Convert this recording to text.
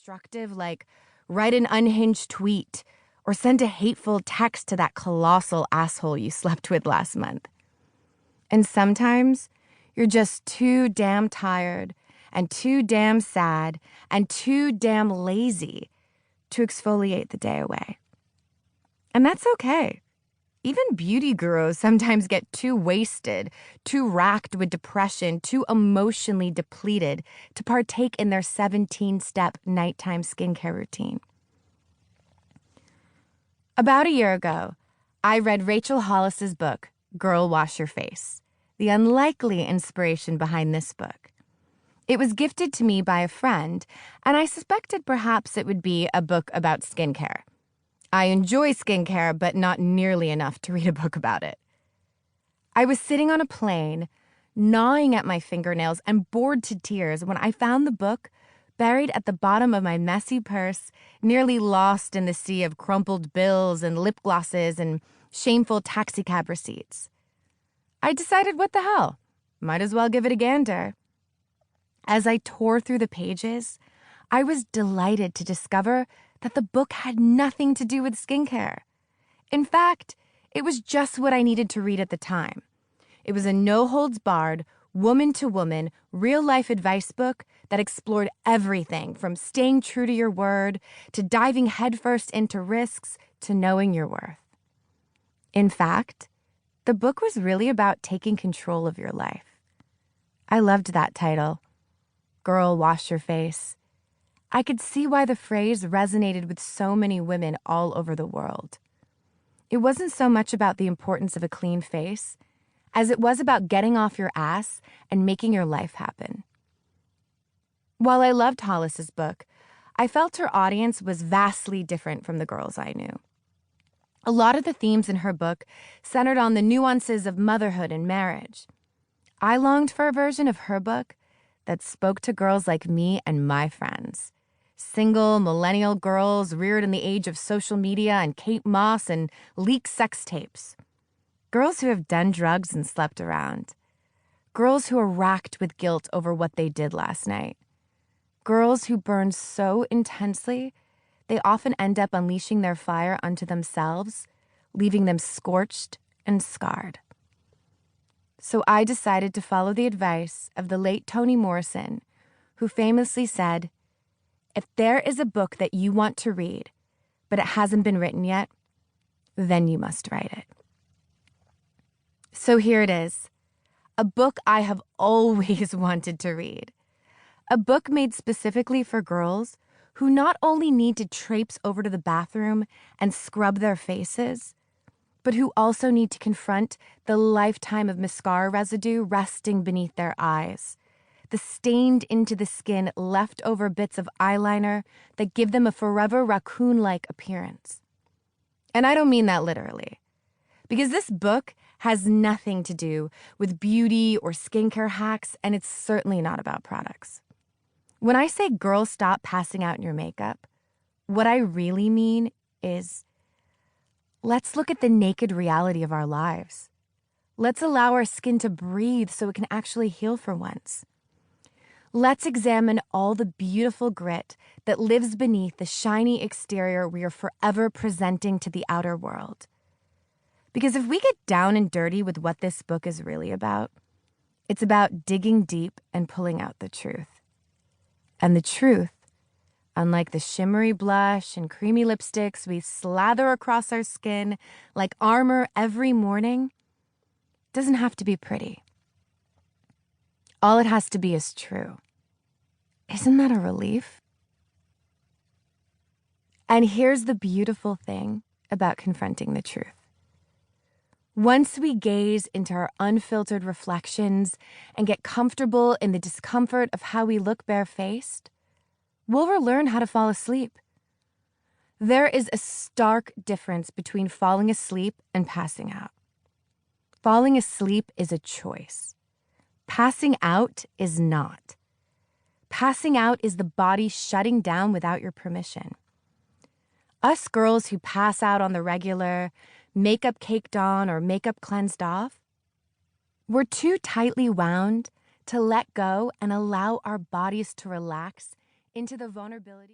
destructive, like write an unhinged tweet or send a hateful text to that colossal asshole you slept with last month. And sometimes you're just too damn tired and too damn sad and too damn lazy to exfoliate the day away. And that's okay. Even beauty gurus sometimes get too wasted, too racked with depression, too emotionally depleted to partake in their 17-step nighttime skincare routine. About a year ago, I read Rachel Hollis's book, Girl, Wash Your Face, the unlikely inspiration behind this book. It was gifted to me by a friend, and I suspected perhaps it would be a book about skincare. I enjoy skincare, but not nearly enough to read a book about it. I was sitting on a plane, gnawing at my fingernails and bored to tears when I found the book buried at the bottom of my messy purse, nearly lost in the sea of crumpled bills and lip glosses and shameful taxicab receipts. I decided, what the hell? Might as well give it a gander. As I tore through the pages, I was delighted to discover that the book had nothing to do with skincare. In fact, it was just what I needed to read at the time. It was a no-holds-barred, woman-to-woman, real-life advice book that explored everything from staying true to your word, to diving headfirst into risks, to knowing your worth. In fact, the book was really about taking control of your life. I loved that title, Girl, Wash Your Face. I could see why the phrase resonated with so many women all over the world. It wasn't so much about the importance of a clean face as it was about getting off your ass and making your life happen. While I loved Hollis's book, I felt her audience was vastly different from the girls I knew. A lot of the themes in her book centered on the nuances of motherhood and marriage. I longed for a version of her book that spoke to girls like me and my friends. Single, millennial girls reared in the age of social media and Kate Moss and leaked sex tapes. Girls who have done drugs and slept around. Girls who are racked with guilt over what they did last night. Girls who burn so intensely, they often end up unleashing their fire onto themselves, leaving them scorched and scarred. So I decided to follow the advice of the late Toni Morrison, who famously said, "If there is a book that you want to read, but it hasn't been written yet, then you must write it." So here it is, a book I have always wanted to read. A book made specifically for girls who not only need to traipse over to the bathroom and scrub their faces, but who also need to confront the lifetime of mascara residue resting beneath their eyes, the stained into the skin leftover bits of eyeliner that give them a forever raccoon-like appearance. And I don't mean that literally, because this book has nothing to do with beauty or skincare hacks, and it's certainly not about products. When I say girls stop passing out in your makeup, what I really mean is, let's look at the naked reality of our lives. Let's allow our skin to breathe so it can actually heal for once. Let's examine all the beautiful grit that lives beneath the shiny exterior we are forever presenting to the outer world. Because if we get down and dirty with what this book is really about, it's about digging deep and pulling out the truth. And the truth, unlike the shimmery blush and creamy lipsticks we slather across our skin like armor every morning, doesn't have to be pretty. All it has to be is true. Isn't that a relief? And here's the beautiful thing about confronting the truth. Once we gaze into our unfiltered reflections and get comfortable in the discomfort of how we look barefaced, we'll relearn how to fall asleep. There is a stark difference between falling asleep and passing out. Falling asleep is a choice. Passing out is not. Passing out is the body shutting down without your permission. Us girls who pass out on the regular, makeup caked on or makeup cleansed off, we're too tightly wound to let go and allow our bodies to relax into the vulnerability.